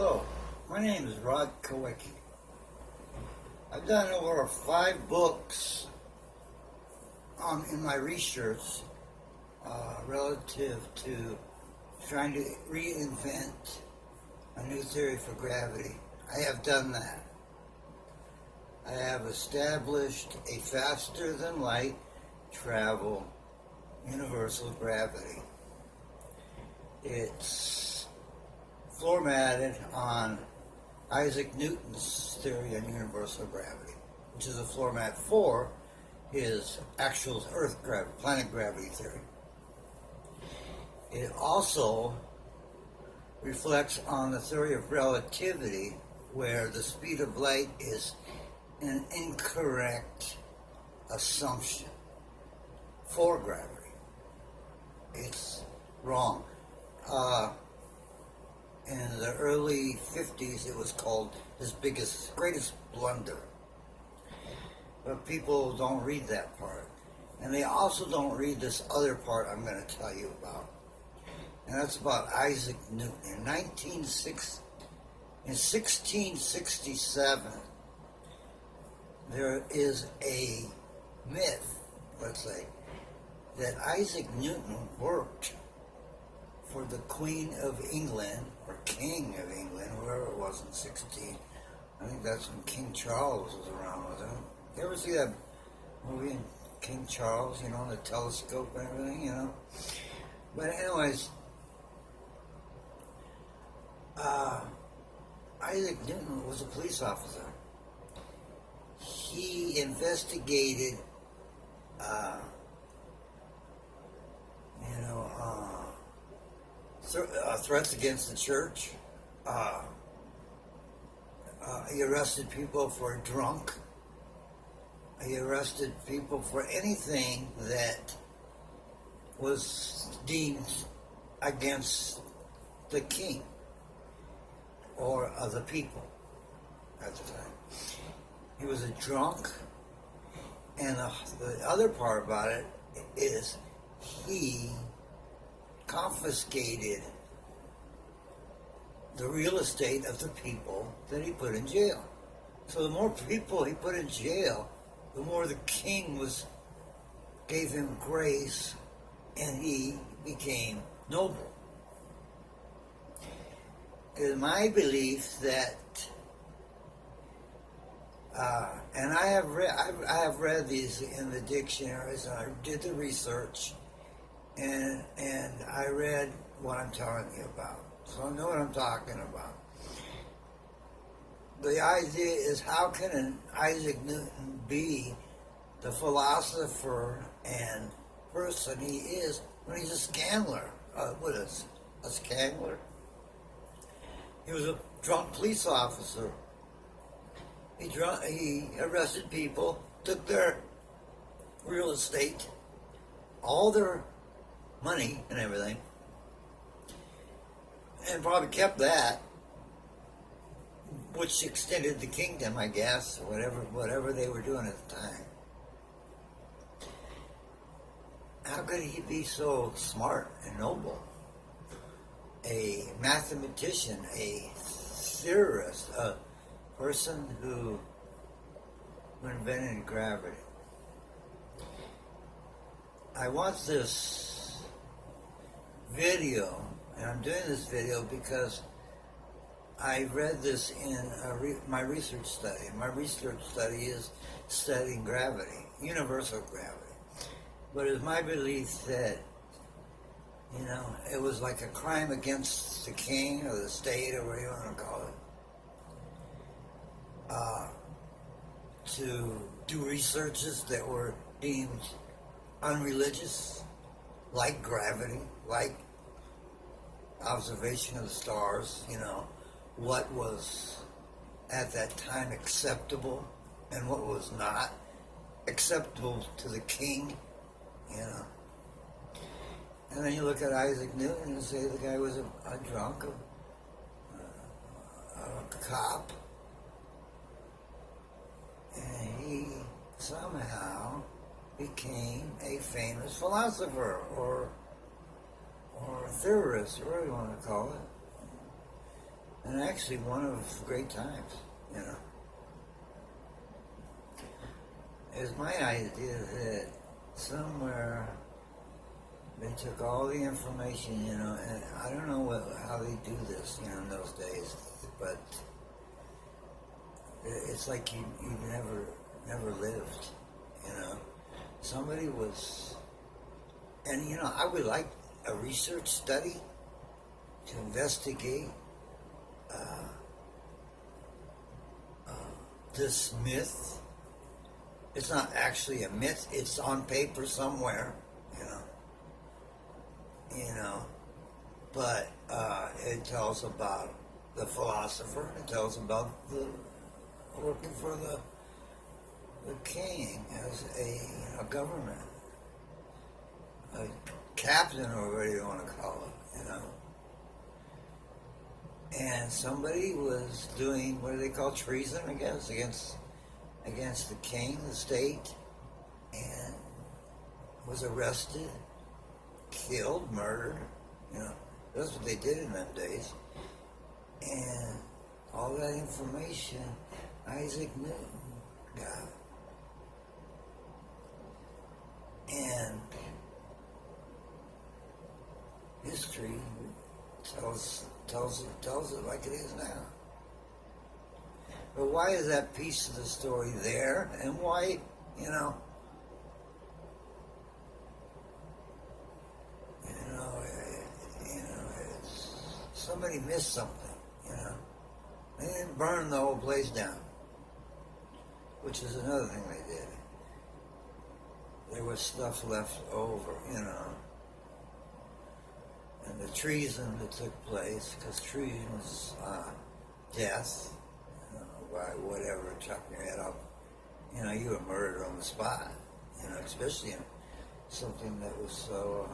Hello, my name is Rodney Kawecki. I've done over 5 books in my research relative to trying to reinvent a new theory for gravity. I have done that. I have established a faster than light travel universal gravity. It's formatted on Isaac Newton's theory on universal gravity, which is a format for his actual Earth gravity, planet gravity theory. It also reflects on the theory of relativity, where the speed of light is an incorrect assumption for gravity. It's wrong. In the early 50s, it was called his greatest blunder. But people don't read that part. And they also don't read this other part I'm going to tell you about. And that's about Isaac Newton. In 1667, there is a myth, let's say, that Isaac Newton worked for the Queen of England, or King of England, whoever it was in 16. I think that's when King Charles was around with him. You ever see that movie, King Charles, on the telescope and everything, But anyways, Isaac Newton was a police officer. He investigated, threats against the church. He arrested people for drunk. He arrested people for anything that was deemed against the king or the people at the time. He was a drunk, and the other part about it is he confiscated the real estate of the people that he put in jail. So the more people he put in jail, the more the king gave him grace, and he became noble. It is my belief that, and I have read these in the dictionaries, and I did the research, and I read what I'm telling you about. So I know what I'm talking about. The idea is, how can an Isaac Newton be the philosopher and person he is when he's a scandler? What is a scandler? He was a drunk police officer. He arrested people, took their real estate, all their money and everything, and probably kept that, which extended the kingdom, I guess, or whatever they were doing at the time. How could he be so smart and noble? A mathematician, a theorist, a person who invented gravity. I want this video, and I'm doing this video because I read this in my research study. My research study is studying gravity, universal gravity. But it's my belief that, it was like a crime against the king or the state, or whatever you want to call it, to do researches that were deemed unreligious, like gravity, like observation of the stars, what was at that time acceptable and what was not acceptable to the king, And then you look at Isaac Newton and say the guy was a drunk, a cop, and he somehow became a famous philosopher or theorist, or whatever you want to call it. And actually one of great times, you know. It's my idea that somewhere they took all the information, you know, and I don't know how they do this, you know, in those days, but it's like you never lived, you know. Somebody was, and you know, I would like a research study to investigate this myth. It's not actually a myth. It's on paper somewhere, you know. You know, but it tells about the philosopher. It tells about the working for the king as a government, a captain, or whatever you want to call it, you know. And somebody was doing what they call treason, I guess, against the king, the state, and was arrested, killed, murdered. You know, that's what they did in them days. And all that information Isaac Newton got. And history tells it like it is now. But why is that piece of the story there? And why, you know, somebody missed something, you know. They didn't burn the whole place down, which is another thing they did. There was stuff left over, you know. And the treason that took place, because treason was death, you know, by whatever, chopping your head off. You know, you were murdered on the spot, you know, especially in something that was so,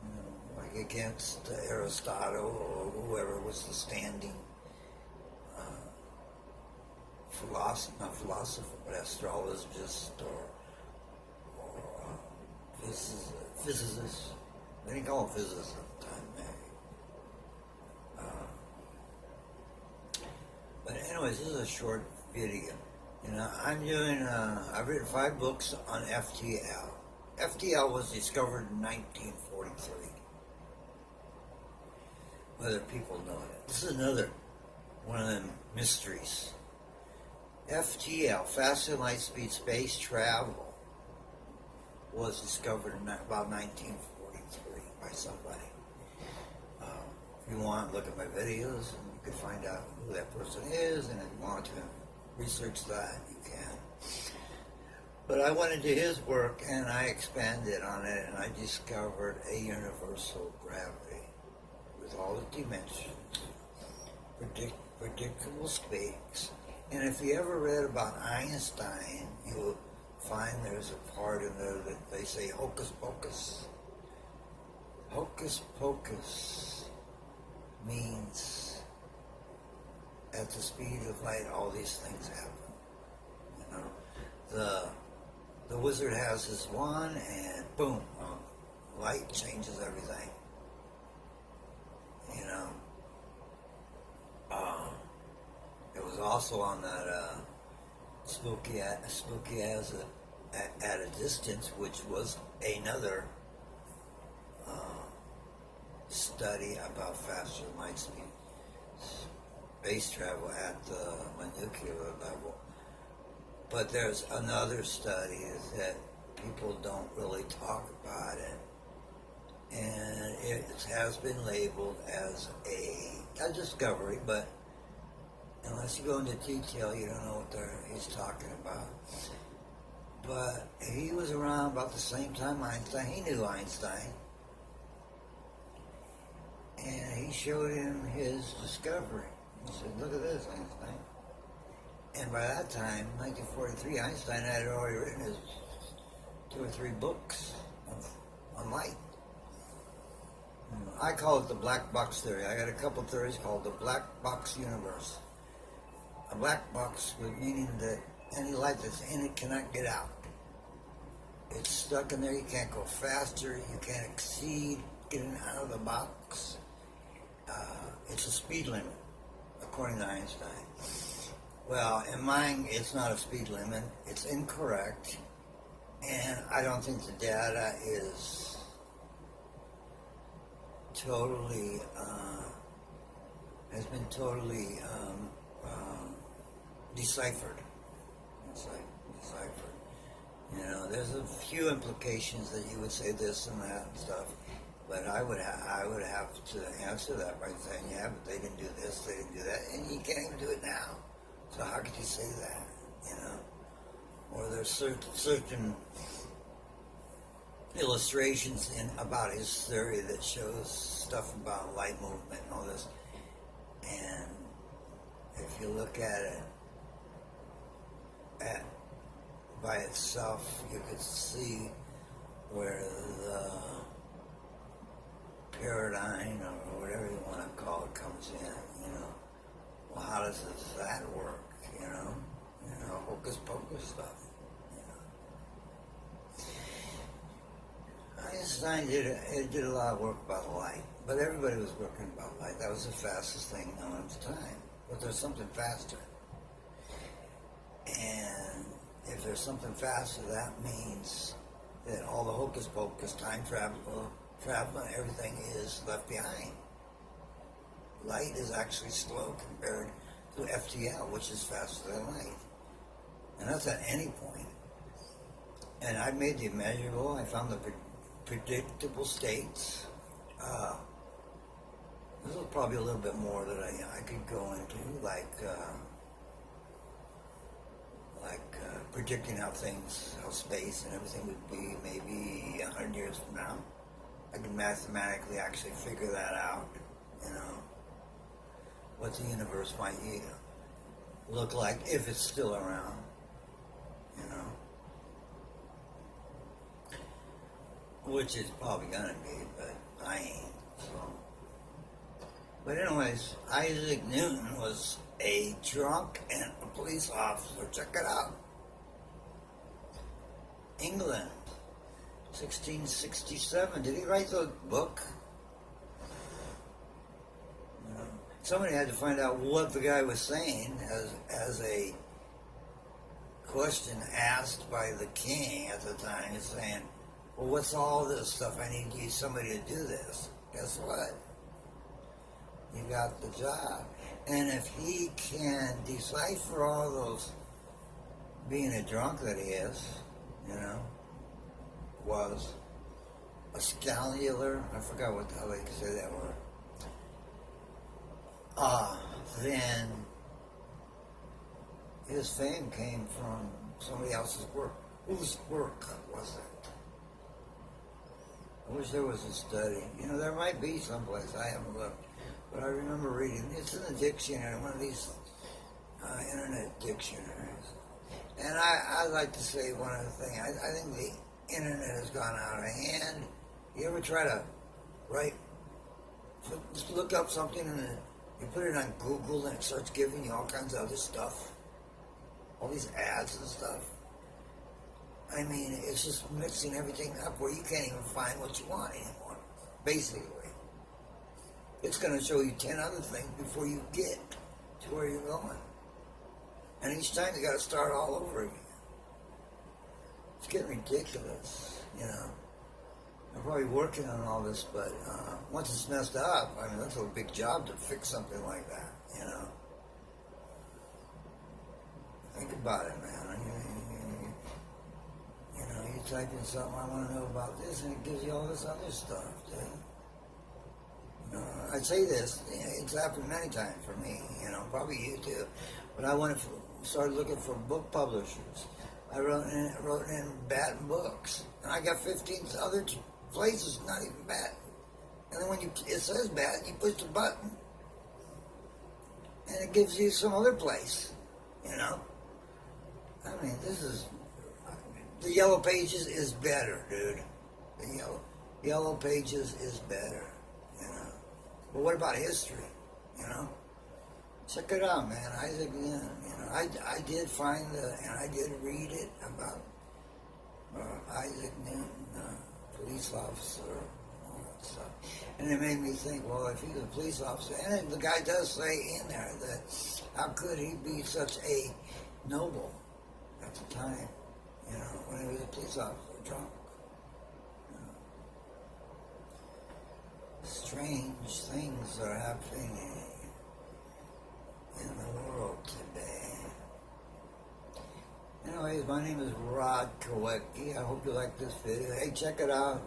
you know, like against Aristotle or whoever was the standing not philosopher, but astrologist or physicist. They didn't call them physicists at the time, maybe. But anyways, this is a short video. You know, I've written 5 books on FTL. FTL was discovered in 1943. Whether people know it. This is another one of them mysteries. FTL, faster light speed space travel, was discovered in about 1943 by somebody. If you want, look at my videos and you can find out who that person is, and if you want to research that, you can. But I went into his work and I expanded on it, and I discovered a universal gravity with all the dimensions, predictable space. And if you ever read about Einstein, you will find there's a part in there that they say hocus pocus. Hocus pocus means at the speed of light, all these things happen. You know, the wizard has his wand, and boom, light changes everything. You know, it was also on that spooky as at a distance, which was another study about faster light speed space travel at the molecular level. But there's another study that people don't really talk about it, and it has been labeled as a discovery, but unless you go into detail, you don't know what he's talking about. But he was around about the same time Einstein. He knew Einstein. And he showed him his discovery. He said, look at this, Einstein. And by that time, 1943, Einstein had already written his 2 or 3 books on light. I call it the black box theory. I got a couple theories called the black box universe. A black box meaning that any light that's in it cannot get out. It's stuck in there. You can't go faster. You can't exceed getting out of the box. It's a speed limit. according to Einstein. Well, in mine, it's not a speed limit. It's incorrect. And I don't think the data is totally, has been totally deciphered. It's like deciphered. You know, there's a few implications that you would say this and that and stuff, but I would have to answer that by saying, yeah, but they didn't do this, they didn't do that, and you can't even do it now. So how could you say that? You know, or there's certain illustrations about his theory that shows stuff about light movement and all this, and if you look at it by itself, you could see where the paradigm or whatever you want to call it comes in. You know, well, how does that work? You know, hocus pocus stuff. You know, Einstein did a lot of work about light, but everybody was working about light. That was the fastest thing known at the time. But there's something faster, and if there's something faster, that means that all the hocus pocus, time travel, and everything is left behind. Light is actually slow compared to FTL, which is faster than light. And that's at any point. And I made the immeasurable. I found the predictable states. This is probably a little bit more that I could go into, like predicting how space and everything would be maybe 100 years from now. I can mathematically actually figure that out, you know, what the universe might look like if it's still around, you know, which it's probably gonna be, but I ain't, so. But anyways, Isaac Newton was a drunk and a police officer. Check it out. England, 1667. Did he write the book? Somebody had to find out what the guy was saying as a question asked by the king at the time. He's saying, well, what's all this stuff? I need somebody to do this. Guess what? You got the job. And if he can decipher all those, being a drunk that he is, you know, was a scalular, I forgot how they could say that word, then his fame came from somebody else's work. Whose work was it? I wish there was a study. You know, there might be someplace. I haven't looked. But I remember reading, it's in a dictionary, one of these internet dictionaries. And I like to say one other thing. I think the internet has gone out of hand. You ever try to look up something and you put it on Google and it starts giving you all kinds of other stuff? All these ads and stuff. I mean, it's just mixing everything up where you can't even find what you want anymore, basically. It's going to show you 10 other things before you get to where you're going. And each time you got to start all over again. It's getting ridiculous, you know. I'm probably working on all this, but once it's messed up, I mean, that's a big job to fix something like that, you know. Think about it, man. You know, you type in something, I want to know about this, and it gives you all this other stuff, dude. I say this, it's happened many times for me, you know, probably you too. But I started looking for book publishers. I wrote in bad books, and I got 15 other places not even bad. And then when it says bad, you push the button, and it gives you some other place, you know. I mean, the Yellow Pages is better, dude. The Yellow Pages is better. But what about history, you know? Check it out, man. Isaac Newton, you know. I did find and I did read it about Isaac Newton, police officer, all that stuff. And it made me think, well, if he's a police officer, and the guy does say in there that how could he be such a noble at the time, when he was a police officer, drunk. Strange things are happening in the world today. Anyways, my name is Rod Kawecki. I hope you like this video. Hey, check it out.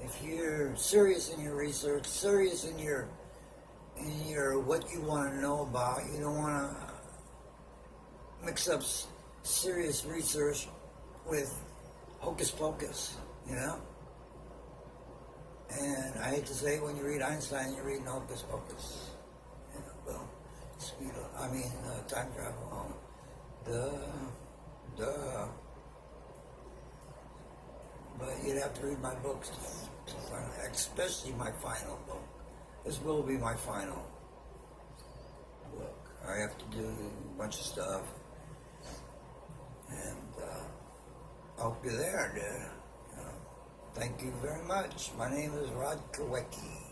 If you're serious in your research, serious in your what you want to know about, you don't want to mix up serious research with hocus pocus, And I hate to say, when you read Einstein, you're reading hocus pocus. Well, time travel. Duh. But you'd have to read my books to find out, especially my final book. This will be my final book. I have to do a bunch of stuff. And I hope you're there, dude. Thank you very much. My name is Rod Kawecki.